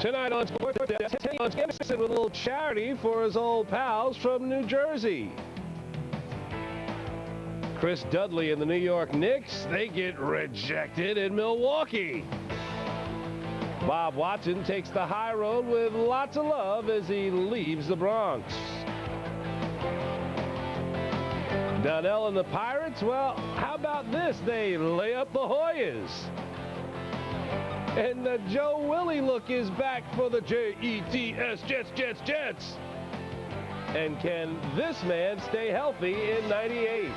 Tonight on Sportsdesk, Anderson with a little charity for his old pals from New Jersey. Chris Dudley and the New York Knicks, they get rejected in Milwaukee. Bob Watson takes the high road with lots of love as he leaves the Bronx. Donnell and the Pirates, well, how about this? They lay up the Hoyas. And the Joe Willie look is back for the Jets, Jets. And can this man stay healthy in '98?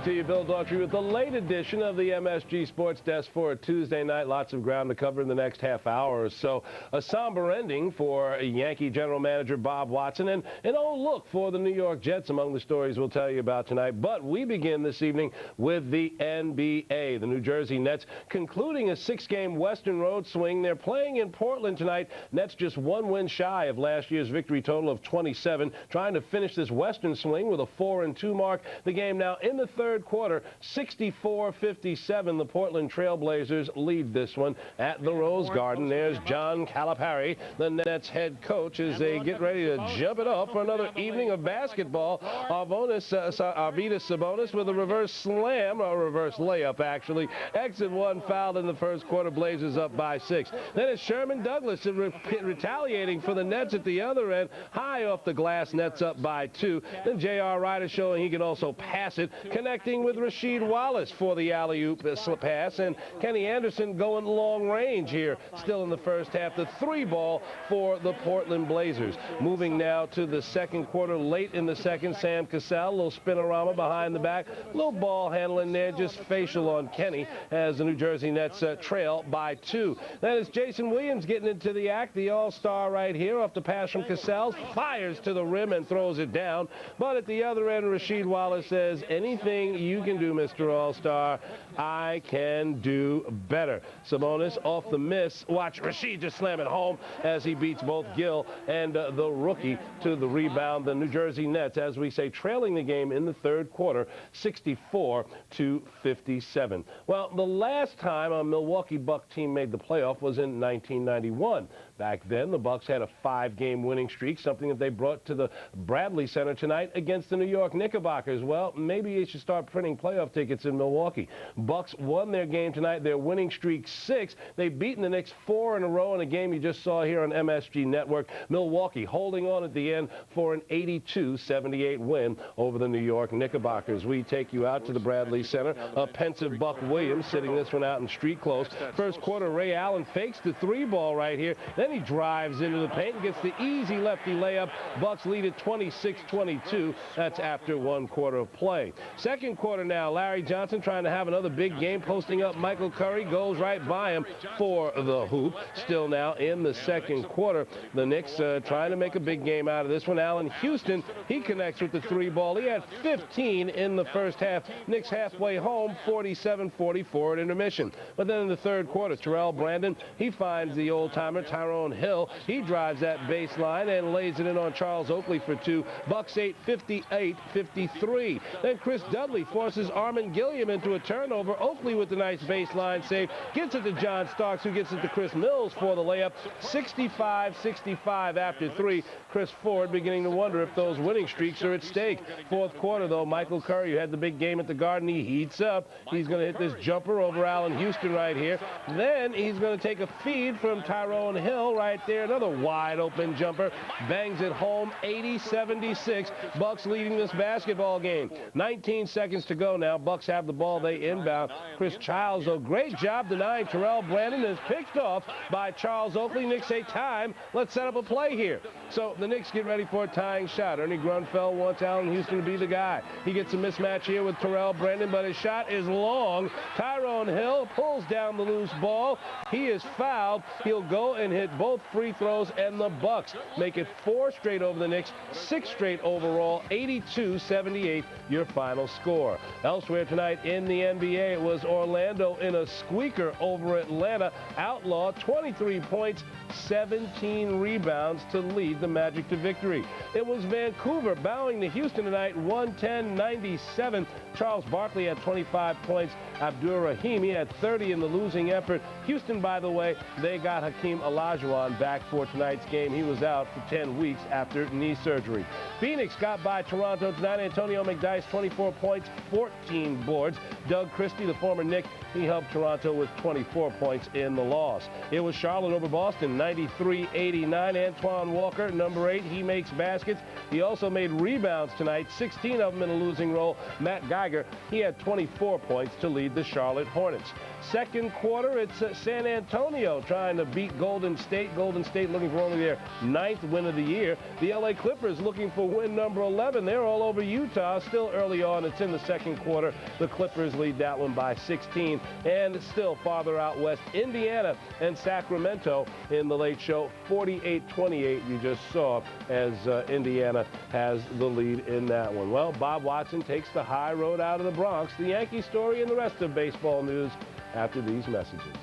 To you, Bill Daughtry, with the late edition of the MSG Sports Desk for a Tuesday night. Lots of ground to cover in the next half hour or so. A somber ending for Yankee general manager Bob Watson, and an old look for the New York Jets among the stories we'll tell you about tonight. But we begin this evening with the NBA. The New Jersey Nets concluding a 6-game Western Road swing. They're playing in Portland tonight. Nets just one win shy of last year's victory total of 27, trying to finish this Western swing with a 4-2 mark. The game now in the third quarter, 64-57. The Portland Trailblazers lead this one at the Rose Garden. There's John Calipari, the Nets head coach, as they get ready to jump it off for another evening of basketball. Arvydas Sabonis with a reverse slam, or reverse layup, actually. Exit one, fouled in the first quarter. Blazers up by 6. Then it's Sherman Douglas retaliating for the Nets at the other end. High off the glass, Nets up by 2. Then J.R. Ryder showing he can also pass it, connecting with Rasheed Wallace for the alley-oop pass, and Kenny Anderson going long range here still in the first half. The 3-ball for the Portland Blazers. Moving now to the second quarter, late in the second, Sam Cassell, little spinorama behind the back, little ball handling there, just facial on Kenny as the New Jersey Nets trail by 2. Then it's Jason Williams getting into the act, the all-star right here off the pass from Cassell, fires to the rim and throws it down. But at the other end, Rasheed Wallace says, anything you can do, Mr. All-Star, I can do better. Sabonis off the miss. Watch Rasheed just slam it home as he beats both Gill and the rookie to the rebound. The New Jersey Nets, as we say, trailing the game in the third quarter, 64-57. Well, the last time a Milwaukee Buck team made the playoff was in 1991. Back then, the Bucks had a 5-game winning streak, something that they brought to the Bradley Center tonight against the New York Knickerbockers. Well, maybe they should start printing playoff tickets in Milwaukee. Bucks won their game tonight. Their winning streak 6. They've beaten the Knicks 4 in a row in a game you just saw here on MSG Network. Milwaukee holding on at the end for an 82-78 win over the New York Knickerbockers. We take you out to the Bradley Center. A pensive Buck Williams sitting this one out in street close. First quarter, Ray Allen fakes the 3-ball right here. Then he drives into the paint and gets the easy lefty layup. Bucks lead at 26-22. That's after 1 quarter of play. Second quarter now, Larry Johnson trying to have another big game, posting up Michael Curry, goes right by him for the hoop. Still now in the second quarter, the Knicks trying to make a big game out of this one. Allen Houston, he connects with the 3-ball. He had 15 in the first half. Knicks halfway home, 47-44 at intermission. But then in the third quarter, Terrell Brandon, he finds the old-timer Tyrone Hill. He drives that baseline and lays it in on Charles Oakley for 2. Bucks 8, 58-53. Then Chris Dudley forces Armin Gilliam into a turnover. Oakley with the nice baseline save. Gets it to John Starks, who gets it to Chris Mills for the layup. 65-65 after 3. Chris Ford beginning to wonder if those winning streaks are at stake. Fourth quarter, though, Michael Curry, who had the big game at the Garden, he heats up. He's going to hit this jumper over Allen Houston right here. Then he's going to take a feed from Tyrone Hill right there. Another wide open jumper. Bangs it home, 80-76. Bucks leading this basketball game. 19 seconds to go now. Bucks have the ball. They inbound. Chris Childs, though, great job denying Terrell Brandon, is picked off by Charles Oakley. Knicks say time. Let's set up a play here. So the Knicks get ready for a tying shot. Ernie Grunfeld wants Allen Houston to be the guy. He gets a mismatch here with Terrell Brandon, but his shot is long. Tyrone Hill pulls down the loose ball. He is fouled. He'll go and hit hit both free throws, and the Bucks make it 4 straight over the Knicks, 6 straight overall, 82-78 your final score. Elsewhere tonight in the NBA, it was Orlando in a squeaker over Atlanta. Outlaw 23 points, 17 rebounds to lead the Magic to victory. It was Vancouver bowing to Houston tonight, 110-97. Charles Barkley had 25 points. Abdur-Rahim had 30 in the losing effort. Houston, by the way, they got Hakeem Olajuwon back for tonight's game. He was out for 10 weeks after knee surgery. Phoenix got by Toronto tonight. Antonio McDyess, 24 points, 14 boards. Doug Christie, the former Knick, he helped Toronto with 24 points in the loss. It was Charlotte over Boston, 93-89. Antoine Walker, number 8, he makes baskets. He also made rebounds tonight, 16 of them in a losing role. Matt Geiger, he had 24 points to lead the Charlotte Hornets. Second quarter, it's San Antonio trying to beat Golden State. Golden State looking for only their 9th win of the year. The LA Clippers looking for win number 11. They're all over Utah. Still early on. It's in the second quarter. The Clippers lead that one by 16. And still farther out west, Indiana and Sacramento in the late show, 48-28. You just saw as Indiana has the lead in that one. Well, Bob Watson takes the high road out of the Bronx. The Yankee story and the rest of baseball news after these messages.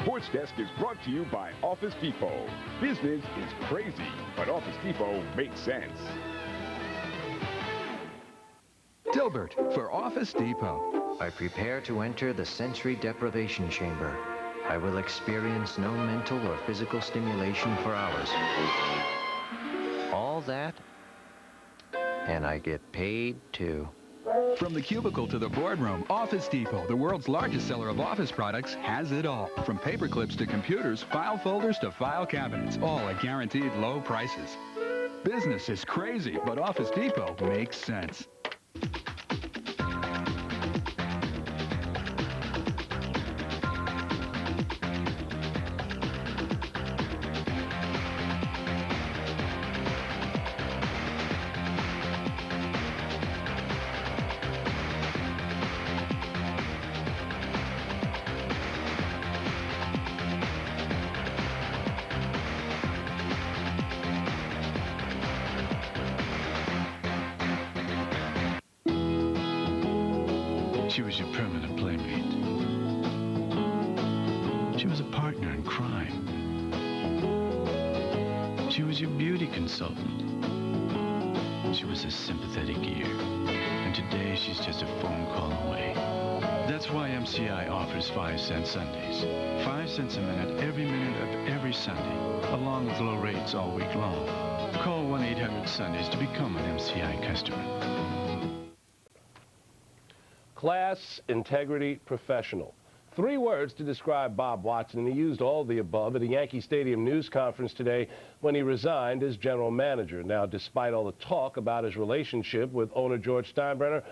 Sports Desk is brought to you by Office Depot. Business is crazy, but Office Depot makes sense. Dilbert for Office Depot. I prepare to enter the sensory deprivation chamber. I will experience no mental or physical stimulation for hours. All that, and I get paid too. From the cubicle to the boardroom, Office Depot, the world's largest seller of office products, has it all. From paper clips to computers, file folders to file cabinets, all at guaranteed low prices. Business is crazy, but Office Depot makes sense. She was your permanent playmate. She was a partner in crime. She was your beauty consultant. She was a sympathetic ear. And today she's just a phone call away. That's why MCI offers 5-cent Sundays. 5 cents a minute of every Sunday, along with low rates all week long. Call 1-800-SUNDAYS to become an MCI customer. Class, integrity, professional. 3 words to describe Bob Watson, and he used all the above at a Yankee Stadium news conference today when he resigned as general manager. Now, despite all the talk about his relationship with owner George Steinbrenner,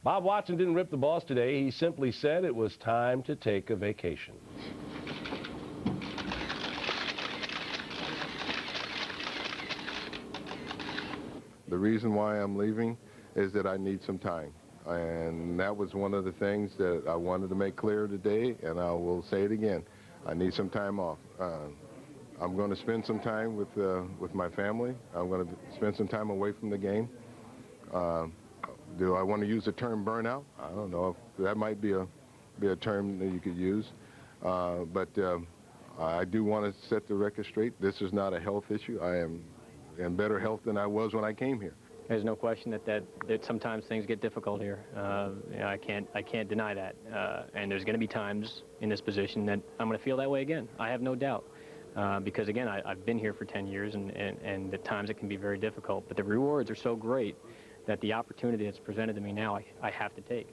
Bob Watson didn't rip the boss today. He simply said it was time to take a vacation. The reason why I'm leaving is that I need some time. And that was one of the things that I wanted to make clear today, and I will say it again. I need some time off. I'm going to spend some time with my family. I'm going to spend some time away from the game. Do I want to use the term burnout? I don't know. That might be a term that you could use. But I do want to set the record straight. This is not a health issue. I am in better health than I was when I came here. There's no question that sometimes things get difficult here. You know, I can't deny that. And there's going to be times in this position that I'm going to feel that way again. I have no doubt. Because again, I've been here for 10 years, and at times it can be very difficult. But the rewards are so great that the opportunity that's presented to me now, I have to take.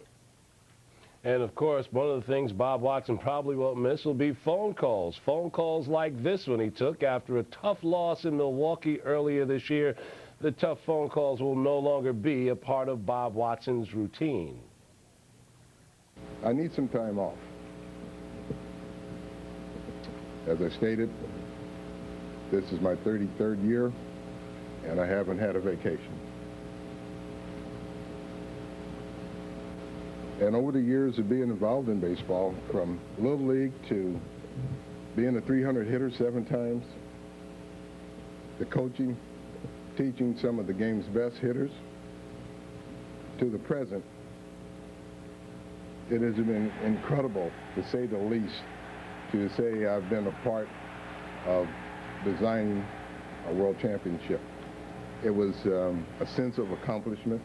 And of course, one of the things Bob Watson probably won't miss will be phone calls. Phone calls like this one he took after a tough loss in Milwaukee earlier this year. The tough phone calls will no longer be a part of Bob Watson's routine. I need some time off. As I stated, this is my 33rd year, and I haven't had a vacation. And over the years of being involved in baseball, from Little League to being a 300 hitter 7 times, the coaching, teaching some of the game's best hitters, to the present, it has been incredible, to say the least, to say I've been a part of designing a world championship. It was a sense of accomplishment,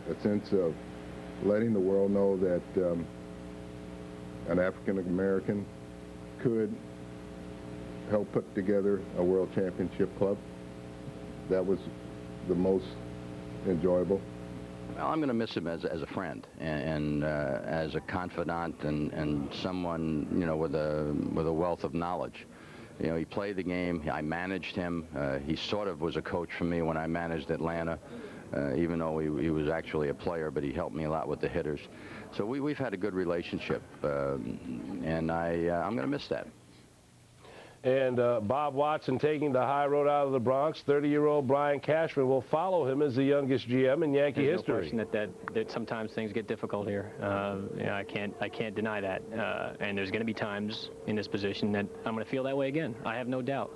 a sense of letting the world know that an African American could help put together a world championship club. That was the most enjoyable. Well, I'm going to miss him as a friend and as a confidant and someone, you know, with a wealth of knowledge. You know, he played the game. I managed him. He sort of was a coach for me when I managed Atlanta, even though he was actually a player, but he helped me a lot with the hitters. So we've had a good relationship, and I'm going to miss that. And Bob Watson taking the high road out of the Bronx. 30-year-old Brian Cashman will follow him as the youngest GM in Yankee There's history. No question that sometimes things get difficult here. You know, I can't deny that. And there's going to be times in this position that I'm going to feel that way again. I have no doubt.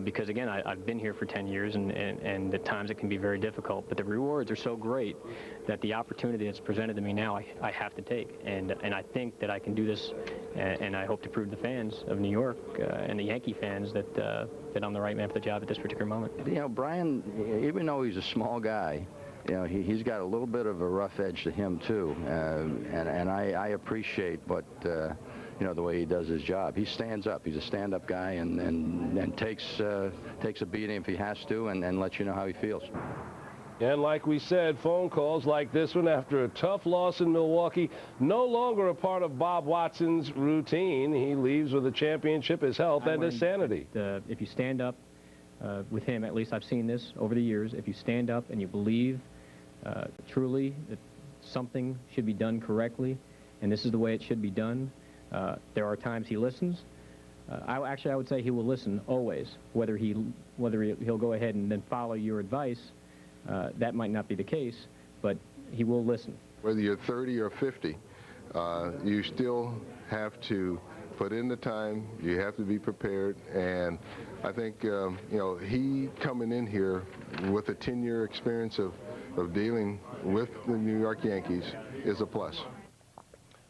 Because again, I've been here for 10 years, and at times it can be very difficult. But the rewards are so great that the opportunity that's presented to me now, I have to take. And I think that I can do this, and I hope to prove to the fans of New York and the Yankee fans that I'm the right man for the job at this particular moment. You know, Brian, even though he's a small guy, you know, he's got a little bit of a rough edge to him too, and I appreciate what you know, the way he does his job. He stands up. He's a stand-up guy, and takes a beating if he has to, and lets you know how he feels. And like we said, phone calls like this one after a tough loss in Milwaukee, no longer a part of Bob Watson's routine. He leaves with a championship, his health, and his sanity. If you stand up with him, at least I've seen this over the years, if you stand up and you believe truly that something should be done correctly, and this is the way it should be done, there are times he listens. I would say he will listen always, whether he'll go ahead and then follow your advice. That might not be the case, but he will listen. Whether you're 30 or 50, you still have to put in the time. You have to be prepared. And I think, you know, he coming in here with a 10-year experience of dealing with the New York Yankees is a plus.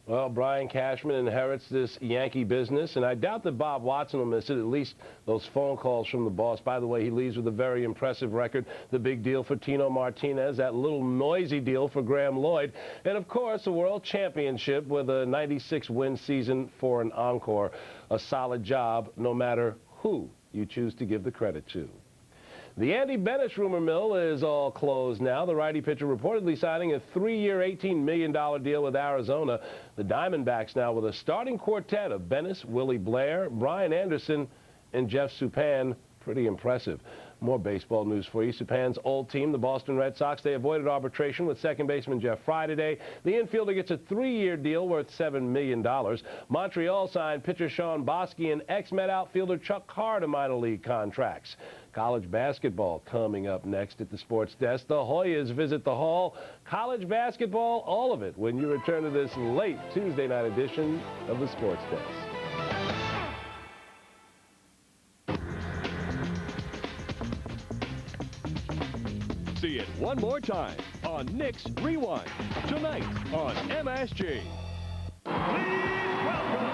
Well, Brian Cashman inherits this Yankee business, and I doubt that Bob Watson will miss it, at least those phone calls from the boss. By the way, he leaves with a very impressive record. The big deal for Tino Martinez, that little noisy deal for Graham Lloyd, and, of course, a world championship with a 96-win season for an encore. A solid job, no matter who you choose to give the credit to. The Andy Bennis rumor mill is all closed now. The righty pitcher reportedly signing a 3-year, $18 million deal with Arizona. The Diamondbacks now with a starting quartet of Bennis, Willie Blair, Brian Anderson, and Jeff Supan. Pretty impressive. More baseball news for you. Supan's old team, the Boston Red Sox, they avoided arbitration with second baseman Jeff Fry today. The infielder gets a 3-year deal worth $7 million. Montreal signed pitcher Sean Bosky and ex-Met outfielder Chuck Carr to minor league contracts. College basketball coming up next at the Sports Desk. The Hoyas visit the Hall. College basketball, all of it, when you return to this late Tuesday night edition of the Sports Desk. See it one more time on Knicks Rewind, tonight on MSG. Please welcome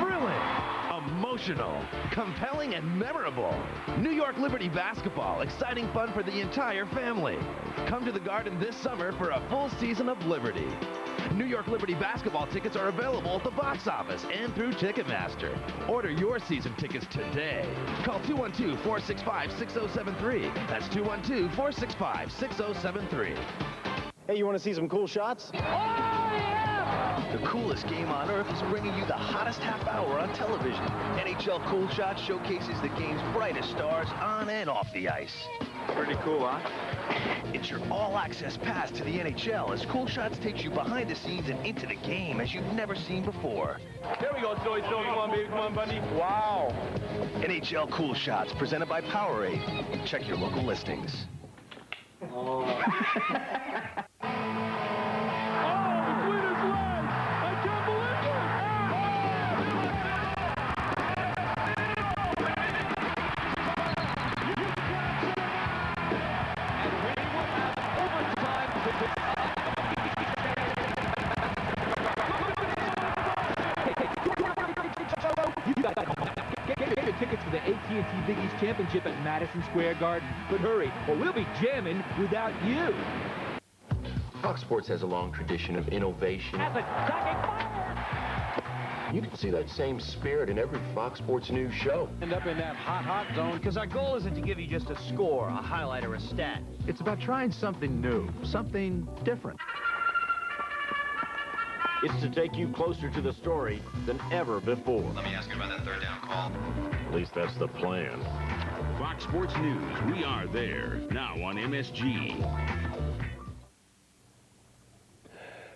thrilling, emotional, compelling, and memorable. New York Liberty basketball, exciting fun for the entire family. Come to the Garden this summer for a full season of Liberty. New York Liberty basketball tickets are available at the box office and through Ticketmaster. Order your season tickets today. Call 212-465-6073. That's 212-465-6073. Hey, you want to see some cool shots? Oh, yeah! The coolest game on earth is bringing you the hottest half hour on television. NHL Cool Shots showcases the game's brightest stars on and off the ice. Pretty cool, huh? It's your all-access pass to the NHL as Cool Shots takes you behind the scenes and into the game as you've never seen before. There we go, Joey. Come on, baby. Come on, buddy. Wow. NHL Cool Shots, presented by Powerade. Check your local listings. Oh, the winner! for the AT&T Big East Championship at Madison Square Garden. But hurry, or we'll be jamming without you. Fox Sports has a long tradition of innovation. You can see that same spirit in every Fox Sports News show. End up in that hot zone, because our goal isn't to give you just a score, a highlight, or a stat. It's about trying something new, something different. It's to take you closer to the story than ever before. Let me ask you about that third down call. At least that's the plan. Fox Sports News, we are there. Now on MSG.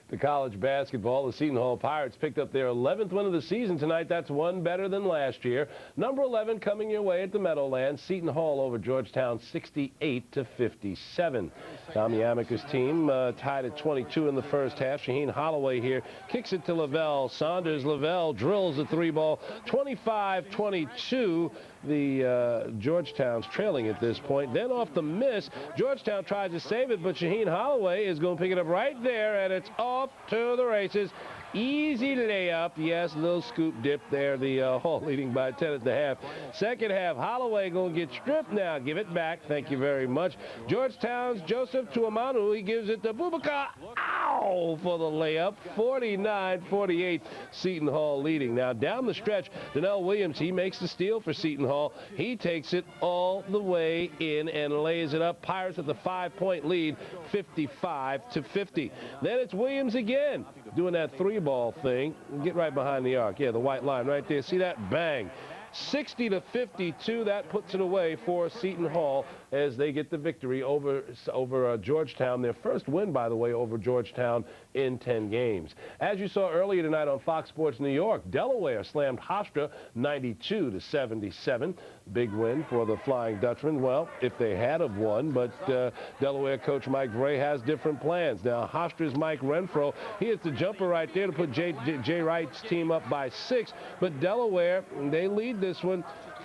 To college basketball, the Seton Hall Pirates picked up their 11th win of the season tonight. That's one better than last year. Number 11 coming your way at the Meadowlands. Seton Hall over Georgetown 68-57. Tommy Amica's team tied at 22 in the first half. Shaheen Holloway here kicks it to Lavelle. Lavelle drills the three ball. 25-22. The Georgetown's trailing at this point. Then off the miss, Georgetown tries to save it, but Shaheen Holloway is going to pick it up right there, and it's off to the races. Easy layup. Yes, little scoop dip there. The Hall leading by 10 at the half. Second half, Holloway going to get stripped now. Give it back. Thank you very much. Georgetown's Joseph Tuamanu. He gives it to Boubacar. Ow! For the layup. 49-48. Seton Hall leading. Now down the stretch, Donnell Williams, he makes the steal for Seton Hall. He takes it all the way in and lays it up. Pirates at the 5-point lead, 55-50. Then it's Williams again, doing that three-ball thing. Get right behind the arc. Yeah, the white line right there. See that? Bang. 60-52. That puts it away for Seton Hall as they get the victory over Georgetown. Their first win, by the way, over Georgetown in 10 games. As you saw earlier tonight on Fox Sports New York, Delaware slammed Hofstra 92-77. Big win for the Flying Dutchman. Well, if they had have won, but Delaware coach Mike Vray has different plans. Now, Hofstra's Mike Renfro, he hits the jumper right there to put Jay Wright's team up by 6. But Delaware, they lead this one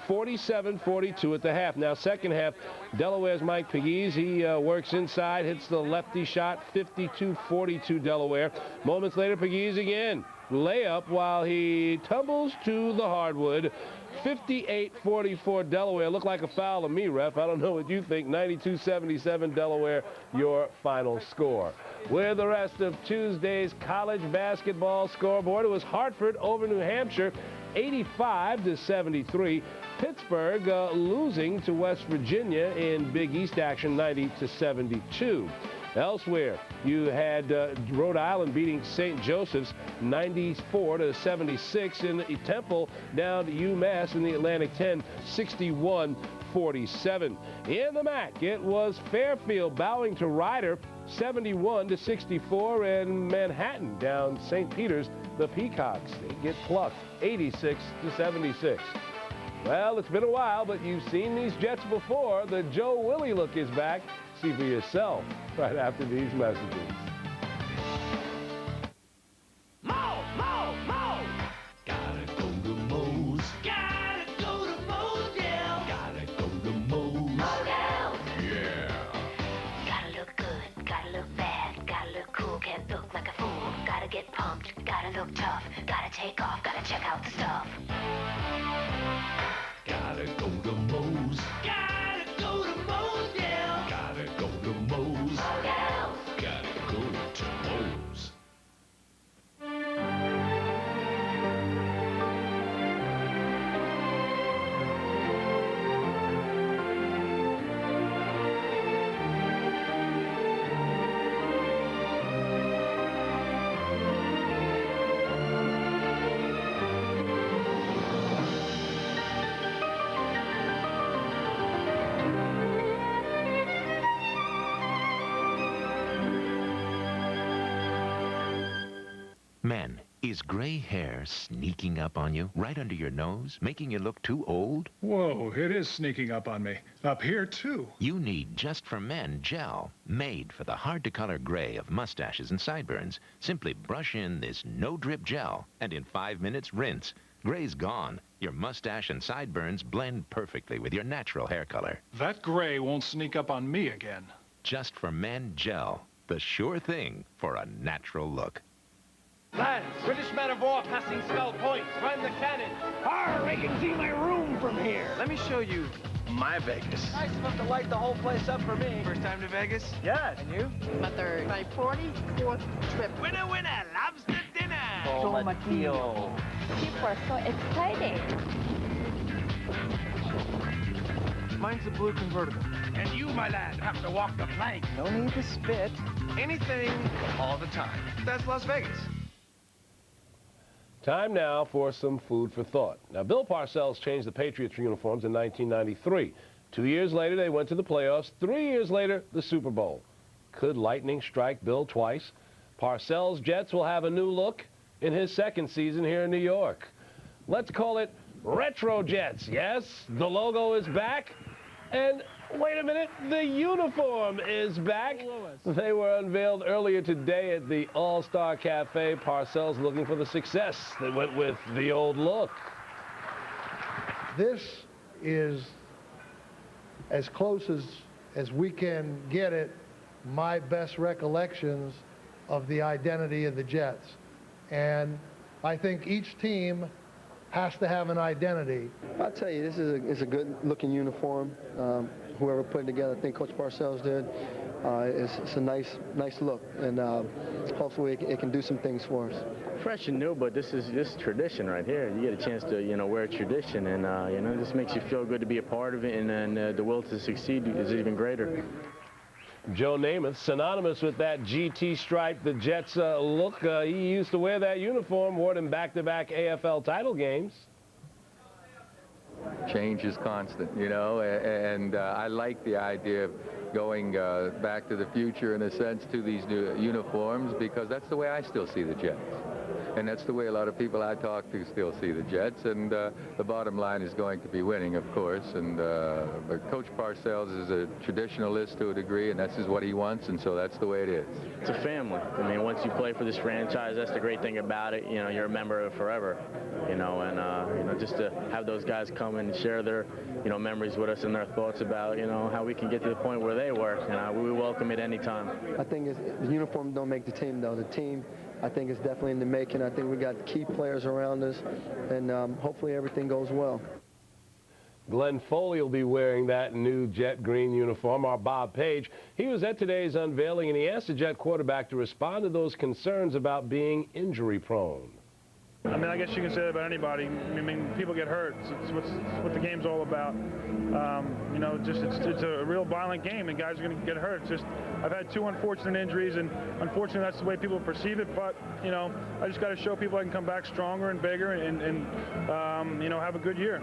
47-42 at the half. Now, second half, Delaware's Mike Pegues, he works inside, hits the lefty shot, 52-42 Delaware. Moments later, Pegues again. Layup while he tumbles to the hardwood. 58-44 Delaware. Looked like a foul to me, ref. I don't know what you think. 92-77 Delaware, your final score. With the rest of Tuesday's college basketball scoreboard, it was Hartford over New Hampshire, 85-73. Pittsburgh losing to West Virginia in Big East action, 90-72. Elsewhere, you had Rhode Island beating St. Joseph's 94-76, and Temple down to UMass in the Atlantic 10, 61-47. In the MAC, it was Fairfield bowing to Rider, 71-64, and Manhattan down St. Peter's. The Peacocks, they get plucked, 86-76. Well, it's been a while, but you've seen these Jets before. The Joe Willie look is back. See for yourself right after these messages. Mo! Gotta go to Moe's. Gotta go to Moe's, yeah. Gotta go to Moe's. Model! Yeah. Gotta look good, gotta look bad, gotta look cool, can't look like a fool. Gotta get pumped, gotta look tough, gotta take off, gotta check out the stuff. Gotta go to Moe's. Gotta go to Moe's, yeah. Gotta go to Moe's. Model! Gotta go to Moe's. Men, is gray hair sneaking up on you, right under your nose, making you look too old? Whoa, it is sneaking up on me. Up here, too. You need Just for Men gel, made for the hard-to-color gray of mustaches and sideburns. Simply brush in this no-drip gel, and in 5 minutes, rinse. Gray's gone. Your mustache and sideburns blend perfectly with your natural hair color. That gray won't sneak up on me again. Just for Men gel, the sure thing for a natural look. Lads, British men of war passing Skull Point. Run the cannon. Arr, I can see my room from here. Let me show you my Vegas. Nice enough to light the whole place up for me. First time to Vegas? Yes. And you? My third. My 44th trip. Winner, winner, lobster dinner. Tomatillo. People are so excited. Mine's a blue convertible. And you, my lad, have to walk the plank. No need to spit. Anything, all the time. That's Las Vegas. Time now for some food for thought. Now, Bill Parcells changed the Patriots uniforms in 1993. 2 years later, they went to the playoffs. 3 years later, the Super Bowl. Could lightning strike Bill twice? Parcells' Jets will have a new look in his second season here in New York. Let's call it Retro Jets. Yes, the logo is back. And wait a minute, the uniform is back. They were unveiled earlier today at the All-Star Cafe. Parcells looking for the success that went with the old look. This is as close as we can get it, my best recollections of the identity of the Jets. And I think each team has to have an identity. I'll tell you, this is a good-looking uniform. Whoever put it together, I think Coach Parcells did. It's a nice look, and hopefully it can do some things for us. Fresh and new, but this is tradition right here. You get a chance to wear tradition, and this makes you feel good to be a part of it, and the will to succeed is even greater. Joe Namath, synonymous with that GT stripe, the Jets look. He used to wear that uniform, wore it in back-to-back AFL title games. Change is constant, and I like the idea of going back to the future, in a sense, to these new uniforms, because that's the way I still see the Jets. And that's the way a lot of people I talk to still see the Jets. And the bottom line is going to be winning, of course. And but Coach Parcells is a traditionalist to a degree, and that's just what he wants, and so that's the way it is. It's a family. I mean, once you play for this franchise, that's the great thing about it. You're a member of it forever. And just to have those guys come and share their, memories with us and their thoughts about, how we can get to the point where they were. And we welcome it anytime. I think the uniform don't make the team, though. The team, I think, is definitely in the making. I think we got key players around us, and hopefully everything goes well. Glenn Foley will be wearing that new Jet green uniform. Our Bob Page, he was at today's unveiling, and he asked the Jet quarterback to respond to those concerns about being injury-prone. I mean, I guess you can say that about anybody. I mean, people get hurt. It's what the game's all about. It's a real violent game, and guys are going to get hurt. It's just, I've had 2 unfortunate injuries, and unfortunately that's the way people perceive it. But I just got to show people I can come back stronger and bigger, and have a good year.